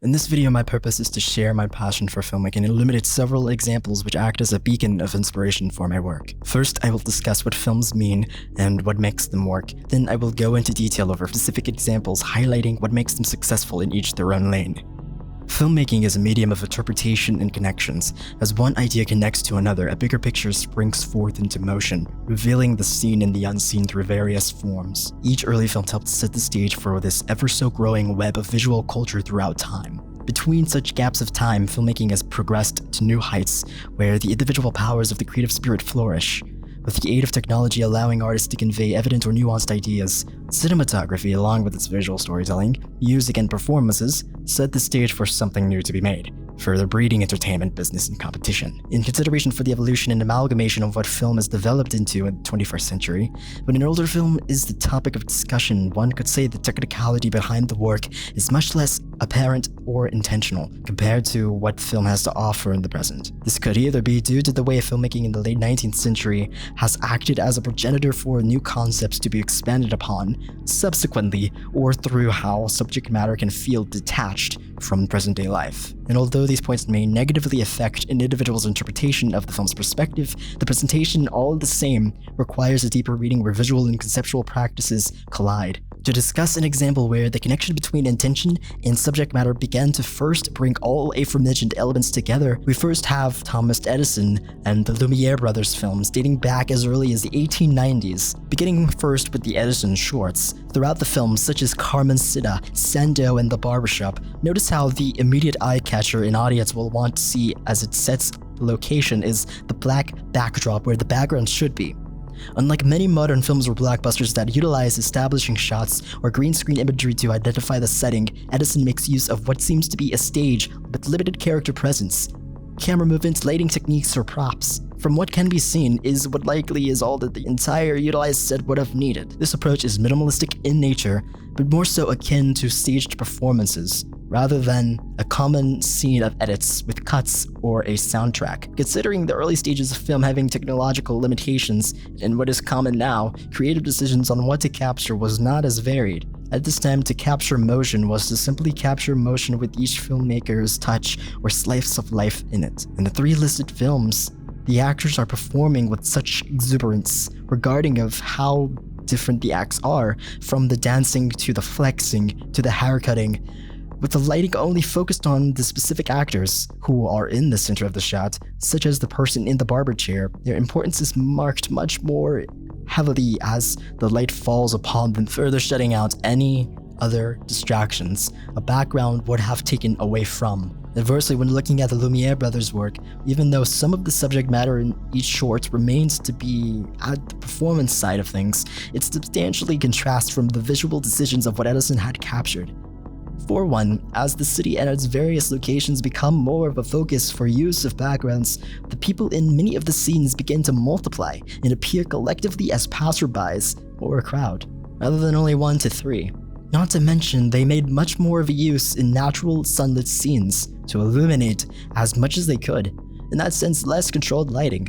In this video, my purpose is to share my passion for filmmaking and illuminate several examples which act as a beacon of inspiration for my work. First, I will discuss what films mean and what makes them work. Then I will go into detail over specific examples, highlighting what makes them successful in each their own lane. Filmmaking is a medium of interpretation and connections. As one idea connects to another, a bigger picture springs forth into motion, revealing the seen and the unseen through various forms. Each early film helped set the stage for this ever-so-growing web of visual culture throughout time. Between such gaps of time, filmmaking has progressed to new heights, where the individual powers of the creative spirit flourish, with the aid of technology allowing artists to convey evident or nuanced ideas. Cinematography, along with its visual storytelling, music, and performances, set the stage for something new to be made, further breeding entertainment, business, and competition. In consideration for the evolution and amalgamation of what film has developed into in the 21st century, when an older film is the topic of discussion, one could say the technicality behind the work is much less apparent or intentional compared to what film has to offer in the present. This could either be due to the way filmmaking in the late 19th century has acted as a progenitor for new concepts to be expanded upon subsequently, or through how subject matter can feel detached from present-day life. And although these points may negatively affect an individual's interpretation of the film's perspective, the presentation, all the same, requires a deeper reading where visual and conceptual practices collide. To discuss an example where the connection between intention and subject matter began to first bring all aforementioned elements together, we first have Thomas Edison and the Lumiere Brothers films dating back as early as the 1890s. Beginning first with the Edison shorts, throughout the films such as Carmencita, Sando, and The Barbershop, notice how the immediate eye-catcher an audience will want to see as it sets the location is the black backdrop where the background should be. Unlike many modern films or blockbusters that utilize establishing shots or green screen imagery to identify the setting, Edison makes use of what seems to be a stage with limited character presence. Camera movements, lighting techniques, or props from what can be seen is what likely is all that the entire utilized set would have needed. This approach is minimalistic in nature, but more so akin to staged performances, rather than a common scene of edits with cuts or a soundtrack. Considering the early stages of film having technological limitations and what is common now, creative decisions on what to capture was not as varied. At this time, to capture motion was to simply capture motion with each filmmaker's touch or slice of life in it. In the three listed films, the actors are performing with such exuberance regarding of how different the acts are, from the dancing to the flexing to the haircutting, with the lighting only focused on the specific actors who are in the center of the shot, such as the person in the barber chair. Their importance is marked much more heavily as the light falls upon them, further shutting out any other distractions a background would have taken away from. Adversely, when looking at the Lumiere Brothers' work, even though some of the subject matter in each short remains to be at the performance side of things, it substantially contrasts from the visual decisions of what Edison had captured. For one, as the city and its various locations become more of a focus for use of backgrounds, the people in many of the scenes begin to multiply and appear collectively as passerbys or a crowd, rather than only 1 to 3. Not to mention, they made much more of a use in natural sunlit scenes to illuminate as much as they could, in that sense less controlled lighting.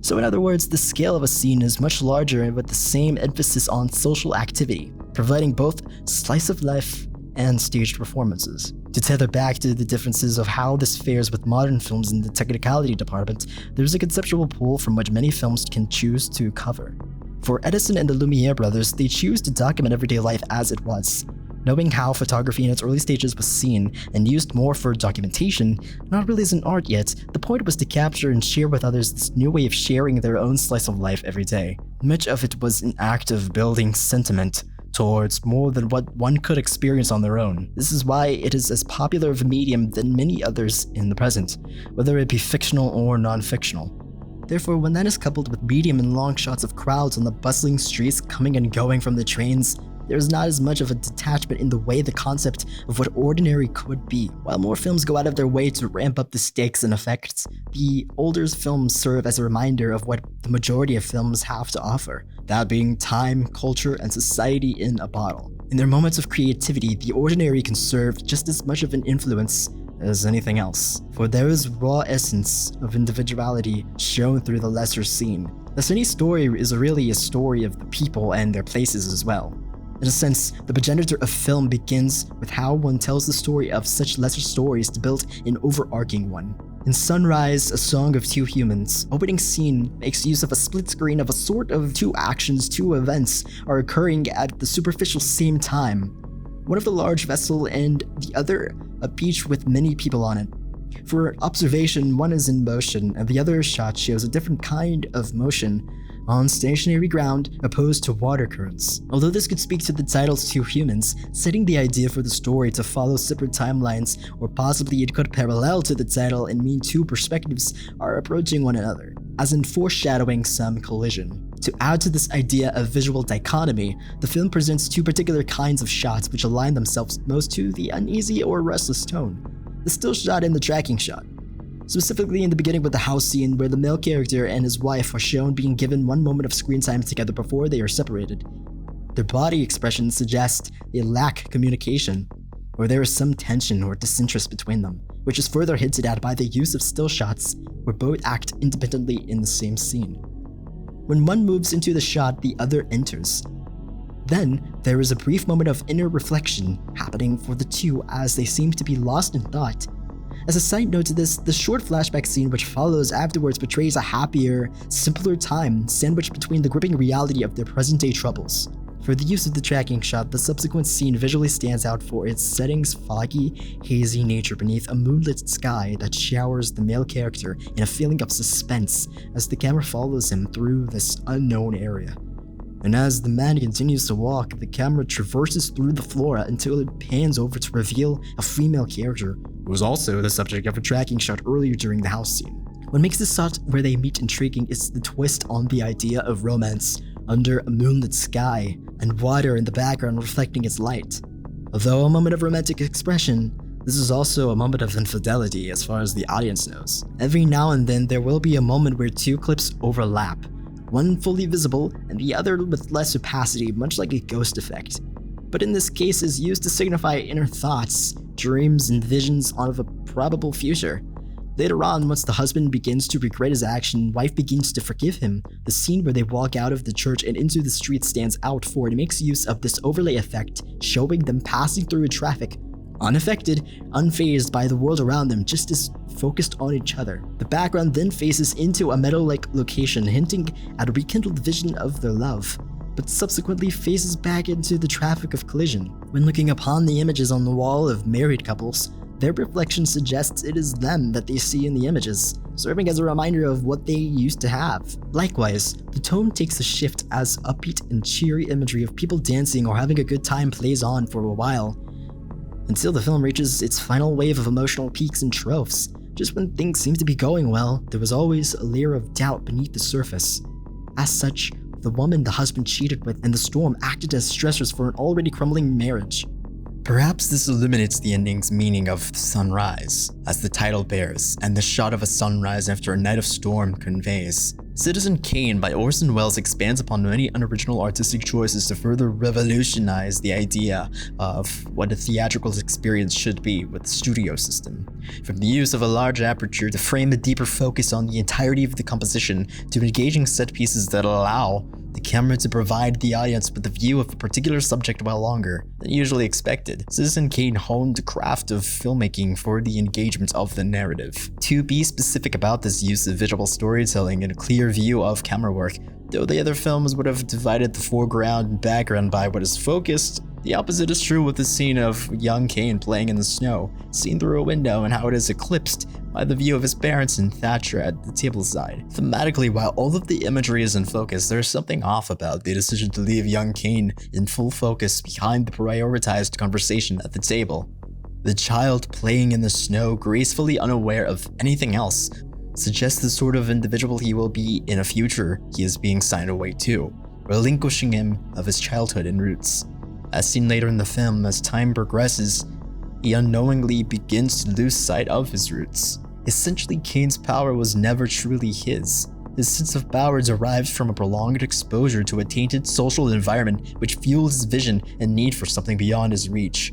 So in other words, the scale of a scene is much larger with the same emphasis on social activity, providing both slice of life and staged performances. To tether back to the differences of how this fares with modern films in the technicality department, there's a conceptual pool from which many films can choose to cover. For Edison and the Lumiere Brothers, they choose to document everyday life as it was. Knowing how photography in its early stages was seen and used more for documentation, not really as an art yet, the point was to capture and share with others this new way of sharing their own slice of life every day. Much of it was an act of building sentiment towards more than what one could experience on their own. This is why it is as popular of a medium than many others in the present, whether it be fictional or non-fictional. Therefore, when that is coupled with medium and long shots of crowds on the bustling streets coming and going from the trains, there is not as much of a detachment in the way the concept of what ordinary could be. While more films go out of their way to ramp up the stakes and effects, the older films serve as a reminder of what the majority of films have to offer, that being time, culture, and society in a bottle. In their moments of creativity, the ordinary can serve just as much of an influence as anything else, for there is raw essence of individuality shown through the lesser scene. Thus, any story is really a story of the people and their places as well. In a sense, the progenitor of film begins with how one tells the story of such lesser stories to build an overarching one. In Sunrise, A Song of Two Humans, opening scene makes use of a split screen of a sort of two actions, two events are occurring at the superficial same time. One of the large vessel and the other a beach with many people on it. For observation, one is in motion and the other shot shows a different kind of motion on stationary ground opposed to water currents. Although this could speak to the title's Two Humans, setting the idea for the story to follow separate timelines, or possibly it could parallel to the title and mean two perspectives are approaching one another, as in foreshadowing some collision. To add to this idea of visual dichotomy, the film presents two particular kinds of shots which align themselves most to the uneasy or restless tone: the still shot and the tracking shot. Specifically in the beginning with the house scene where the male character and his wife are shown being given one moment of screen time together before they are separated. Their body expressions suggest they lack communication, or there is some tension or disinterest between them, which is further hinted at by the use of still shots where both act independently in the same scene. When one moves into the shot, the other enters. Then, there is a brief moment of inner reflection happening for the two as they seem to be lost in thought. As a side note to this, the short flashback scene which follows afterwards portrays a happier, simpler time sandwiched between the gripping reality of their present-day troubles. For the use of the tracking shot, the subsequent scene visually stands out for its setting's foggy, hazy nature beneath a moonlit sky that showers the male character in a feeling of suspense as the camera follows him through this unknown area. And as the man continues to walk, the camera traverses through the flora until it pans over to reveal a female character, who was also the subject of a tracking shot earlier during the house scene. What makes this shot where they meet intriguing is the twist on the idea of romance under a moonlit sky and water in the background reflecting its light. Although a moment of romantic expression, this is also a moment of infidelity as far as the audience knows. Every now and then there will be a moment where two clips overlap, one fully visible and the other with less opacity, much like a ghost effect. But in this case is used to signify inner thoughts, dreams, and visions of a probable future. Later on, once the husband begins to regret his action, wife begins to forgive him. The scene where they walk out of the church and into the street stands out for it makes use of this overlay effect, showing them passing through traffic, unaffected, unfazed by the world around them, just as focused on each other. The background then faces into a meadow-like location, hinting at a rekindled vision of their love, but subsequently faces back into the traffic of collision. When looking upon the images on the wall of married couples, their reflection suggests it is them that they see in the images, serving as a reminder of what they used to have. Likewise, the tone takes a shift as upbeat and cheery imagery of people dancing or having a good time plays on for a while, until the film reaches its final wave of emotional peaks and troughs. Just when things seem to be going well, there was always a layer of doubt beneath the surface. As such, the woman the husband cheated with and the storm acted as stressors for an already crumbling marriage. Perhaps this illuminates the ending's meaning of sunrise, as the title bears, and the shot of a sunrise after a night of storm conveys. Citizen Kane by Orson Welles expands upon many unoriginal artistic choices to further revolutionize the idea of what a theatrical experience should be with the studio system. From the use of a large aperture to frame a deeper focus on the entirety of the composition, to engaging set pieces that allow the camera to provide the audience with a view of a particular subject while longer than usually expected, Citizen Kane honed the craft of filmmaking for the engagement of the narrative. To be specific about this use of visual storytelling and a clear view of camera work, though the other films would have divided the foreground and background by what is focused, the opposite is true with the scene of young Kane playing in the snow, seen through a window, and how it is eclipsed by the view of his parents and Thatcher at the tableside. Thematically, while all of the imagery is in focus, there is something off about the decision to leave young Kane in full focus behind the prioritized conversation at the table. The child playing in the snow, gracefully unaware of anything else, suggests the sort of individual he will be in a future he is being signed away to, relinquishing him of his childhood and roots. As seen later in the film, as time progresses, he unknowingly begins to lose sight of his roots. Essentially, Kane's power was never truly his. His sense of power derives from a prolonged exposure to a tainted social environment which fueled his vision and need for something beyond his reach.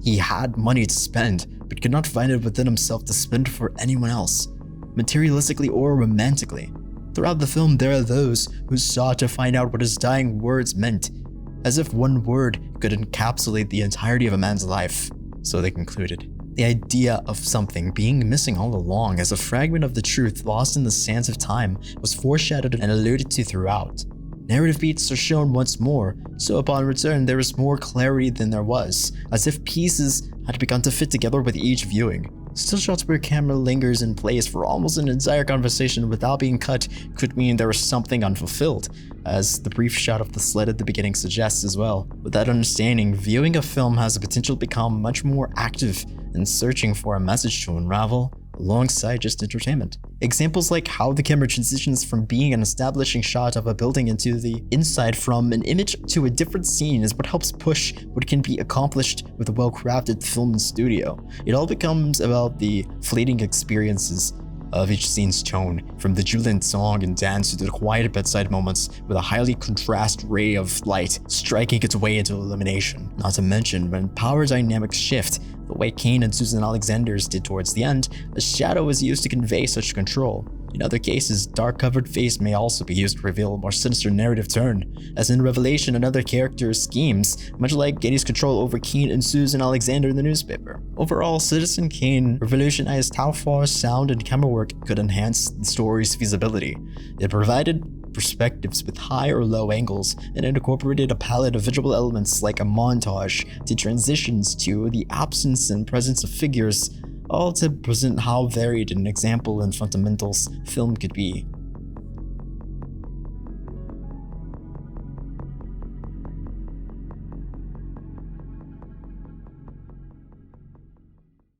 He had money to spend, but could not find it within himself to spend for anyone else, materialistically or romantically. Throughout the film, there are those who sought to find out what his dying words meant, as if one word could encapsulate the entirety of a man's life. So they concluded. The idea of something being missing all along as a fragment of the truth lost in the sands of time was foreshadowed and alluded to throughout. Narrative beats are shown once more, so upon return there is more clarity than there was, as if pieces had begun to fit together with each viewing. Still shots where camera lingers in place for almost an entire conversation without being cut could mean there was something unfulfilled, as the brief shot of the sled at the beginning suggests as well. With that understanding, viewing a film has the potential to become much more active in searching for a message to unravel alongside just entertainment. Examples like how the camera transitions from being an establishing shot of a building into the inside from an image to a different scene is what helps push what can be accomplished with a well-crafted film and studio. It all becomes about the fleeting experiences of each scene's tone, from the jubilant song and dance to the quiet bedside moments with a highly contrast ray of light striking its way into illumination. Not to mention, when power dynamics shift, the way Kane and Susan Alexander's did towards the end, a shadow is used to convey such control. In other cases, dark covered face may also be used to reveal a more sinister narrative turn, as in Revelation another character's schemes, much like Getty's control over Kane and Susan Alexander in the newspaper. Overall, Citizen Kane revolutionized how far sound and camera work could enhance the story's feasibility. It provided perspectives with high or low angles, and it incorporated a palette of visual elements like a montage to transitions to the absence and presence of figures, all to present how varied an example and fundamentals film could be.